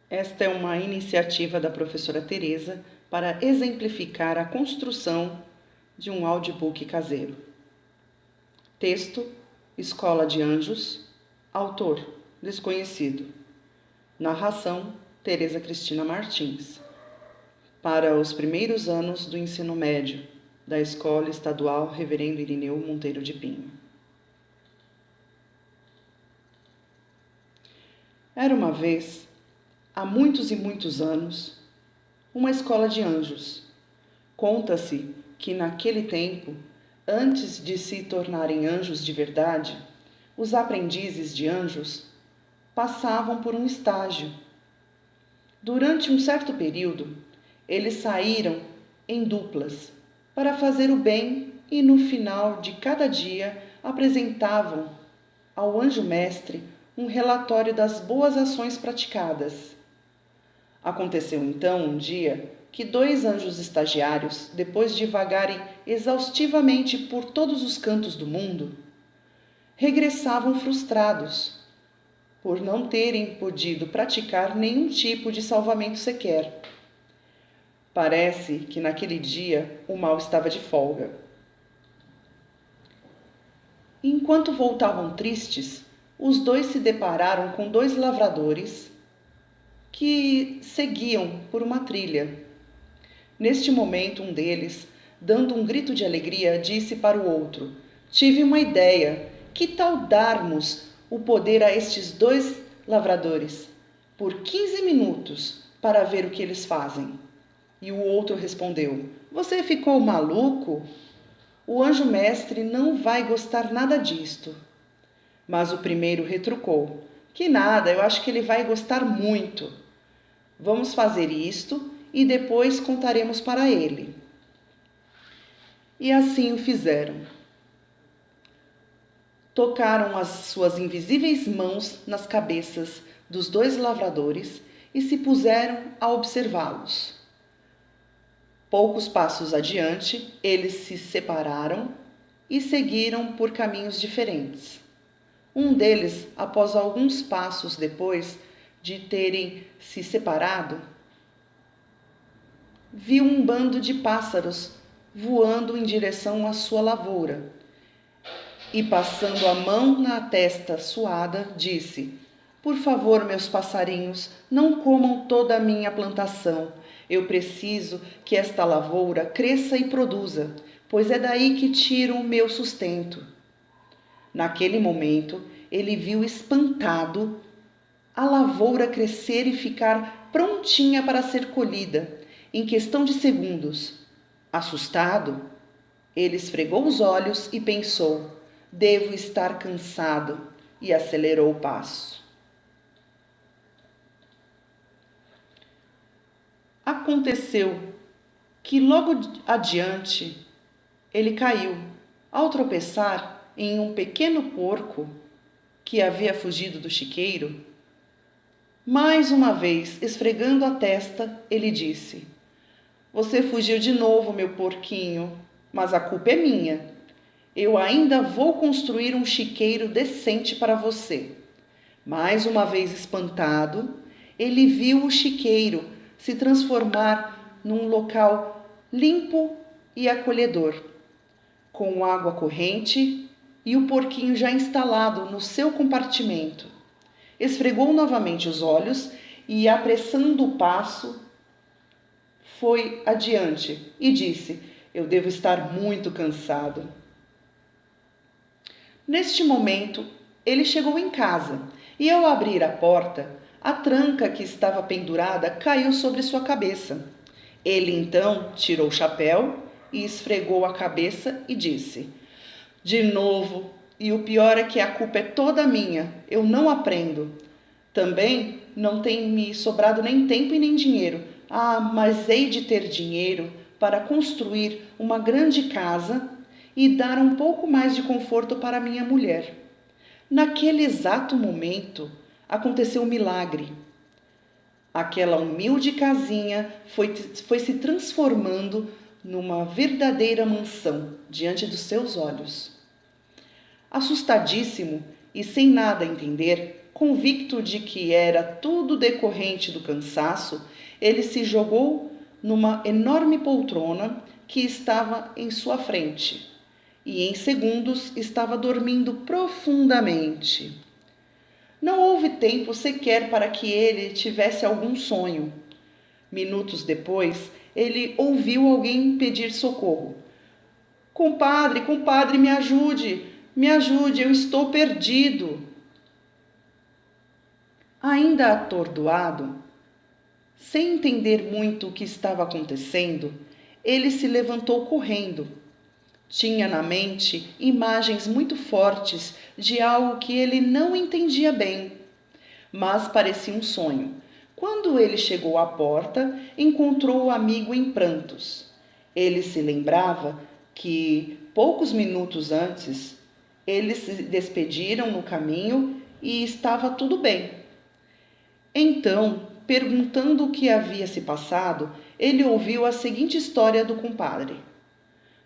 Esta é uma iniciativa da professora Teresa para exemplificar a construção de um audiobook caseiro. Texto: Escola de Anjos. Autor: desconhecido. Narração: Teresa Cristina Martins. Para os primeiros anos do ensino médio da Escola Estadual Reverendo Irineu Monteiro de Pinho. Era uma vez, há muitos e muitos anos, uma escola de anjos. Conta-se que naquele tempo, antes de se tornarem anjos de verdade, os aprendizes de anjos passavam por um estágio. Durante um certo período, eles saíram em duplas para fazer o bem e no final de cada dia apresentavam ao anjo mestre um relatório das boas ações praticadas. Aconteceu então um dia que 2 anjos estagiários, depois de vagarem exaustivamente por todos os cantos do mundo, regressavam frustrados por não terem podido praticar nenhum tipo de salvamento sequer. Parece que naquele dia o mal estava de folga. Enquanto voltavam tristes, os 2 se depararam com 2 lavradores que seguiam por uma trilha. Neste momento, um deles, dando um grito de alegria, disse para o outro: "Tive uma ideia. Que tal darmos o poder a estes 2 lavradores por 15 minutos para ver o que eles fazem?" E o outro respondeu: "Você ficou maluco? O anjo mestre não vai gostar nada disto." Mas o primeiro retrucou: "Que nada, eu acho que ele vai gostar muito. Vamos fazer isto e depois contaremos para ele." E assim o fizeram. Tocaram as suas invisíveis mãos nas cabeças dos 2 lavradores e se puseram a observá-los. Poucos passos adiante, eles se separaram e seguiram por caminhos diferentes. Um deles, após alguns passos depois de terem se separado, viu um bando de pássaros voando em direção à sua lavoura e, passando a mão na testa suada, disse: "Por favor, meus passarinhos, não comam toda a minha plantação. Eu preciso que esta lavoura cresça e produza, pois é daí que tiro o meu sustento." Naquele momento, ele viu espantado a lavoura crescer e ficar prontinha para ser colhida em questão de segundos. Assustado, ele esfregou os olhos e pensou: "Devo estar cansado", e acelerou o passo. Aconteceu que logo adiante ele caiu, ao tropeçar em um pequeno porco que havia fugido do chiqueiro. Mais uma vez, esfregando a testa, ele disse: "Você fugiu de novo, meu porquinho, mas a culpa é minha. Eu ainda vou construir um chiqueiro decente para você." Mais uma vez espantado, ele viu o chiqueiro se transformar num local limpo e acolhedor, com água corrente e o porquinho já instalado no seu compartimento. Esfregou novamente os olhos e, apressando o passo, foi adiante e disse: "Eu devo estar muito cansado." Neste momento, ele chegou em casa e, ao abrir a porta, a tranca que estava pendurada caiu sobre sua cabeça. Ele então tirou o chapéu e esfregou a cabeça e disse: "De novo, e o pior é que a culpa é toda minha, eu não aprendo. Também não tem me sobrado nem tempo e nem dinheiro. Ah, mas hei de ter dinheiro para construir uma grande casa e dar um pouco mais de conforto para minha mulher." Naquele exato momento, aconteceu um milagre. Aquela humilde casinha foi se transformando numa verdadeira mansão diante dos seus olhos. Assustadíssimo e sem nada entender, Convicto de que era tudo decorrente do cansaço, ele se jogou numa enorme poltrona que estava em sua frente e em segundos estava dormindo profundamente. Não houve tempo sequer para que ele tivesse algum sonho. Minutos depois, ele ouviu alguém pedir socorro. Compadre, compadre, me ajude, eu estou perdido. Ainda atordoado, sem entender muito o que estava acontecendo, ele se levantou correndo. Tinha na mente imagens muito fortes de algo que ele não entendia bem, mas parecia um sonho. Quando ele chegou à porta, encontrou o amigo em prantos. Ele se lembrava que, poucos minutos antes, eles se despediram no caminho e estava tudo bem. Então, perguntando o que havia se passado, ele ouviu a seguinte história do compadre.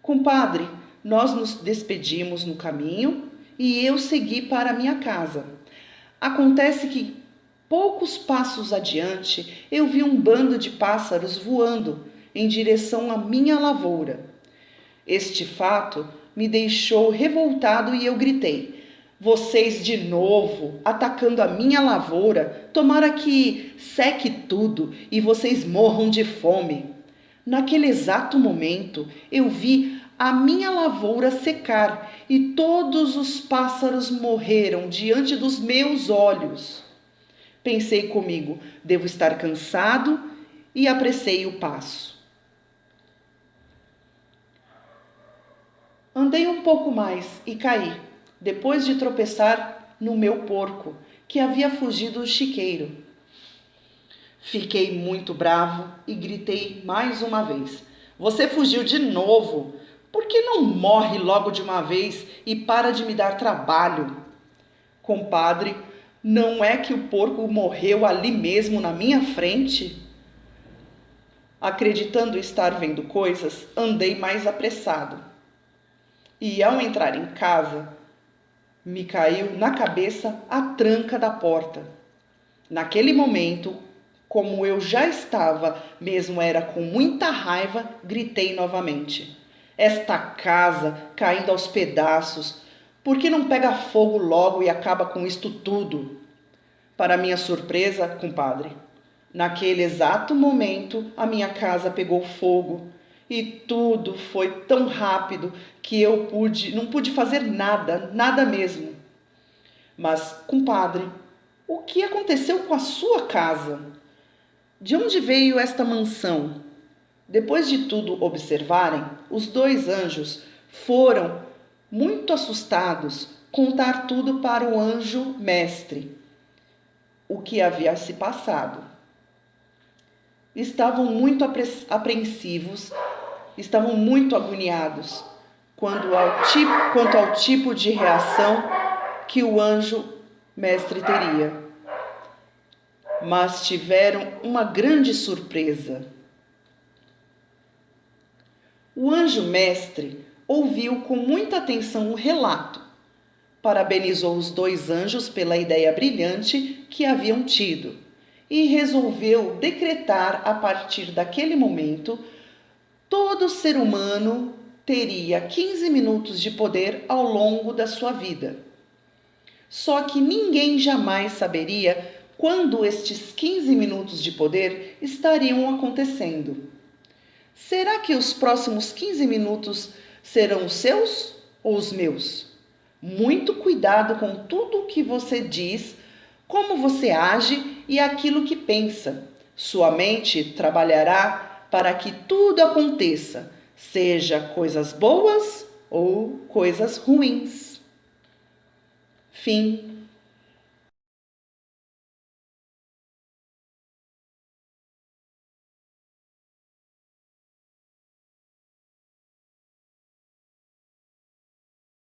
Compadre, nós nos despedimos no caminho e eu segui para minha casa. Acontece que, poucos passos adiante, eu vi um bando de pássaros voando em direção à minha lavoura. Este fato me deixou revoltado e eu gritei: vocês de novo, atacando a minha lavoura, tomara que seque tudo e vocês morram de fome. Naquele exato momento, eu vi a minha lavoura secar e todos os pássaros morreram diante dos meus olhos. Pensei comigo, devo estar cansado e apressei o passo. Andei um pouco mais e caí, depois de tropeçar no meu porco, que havia fugido do chiqueiro. Fiquei muito bravo e gritei mais uma vez. Você fugiu de novo! Por que não morre logo de uma vez e para de me dar trabalho? Compadre, não é que o porco morreu ali mesmo na minha frente? Acreditando estar vendo coisas, andei mais apressado. E ao entrar em casa, me caiu na cabeça a tranca da porta. Naquele momento, como eu já estava, mesmo era com muita raiva, gritei novamente. Esta casa caindo aos pedaços, por que não pega fogo logo e acaba com isto tudo? Para minha surpresa, compadre, naquele exato momento a minha casa pegou fogo e tudo foi tão rápido que eu não pude fazer nada, nada mesmo. Mas, compadre, o que aconteceu com a sua casa? De onde veio esta mansão? Depois de tudo observarem, os dois anjos foram, muito assustados, contar tudo para o anjo mestre, o que havia se passado. Estavam muito apreensivos, estavam muito agoniados quanto ao tipo de reação que o anjo mestre teria. Mas tiveram uma grande surpresa. O anjo mestre ouviu com muita atenção o relato, parabenizou os dois anjos pela ideia brilhante que haviam tido e resolveu decretar a partir daquele momento todo ser humano teria 15 minutos de poder ao longo da sua vida. Só que ninguém jamais saberia quando estes 15 minutos de poder estariam acontecendo. Será que os próximos 15 minutos serão os seus ou os meus? Muito cuidado com tudo o que você diz, como você age e aquilo que pensa. Sua mente trabalhará para que tudo aconteça, seja coisas boas ou coisas ruins. Fim.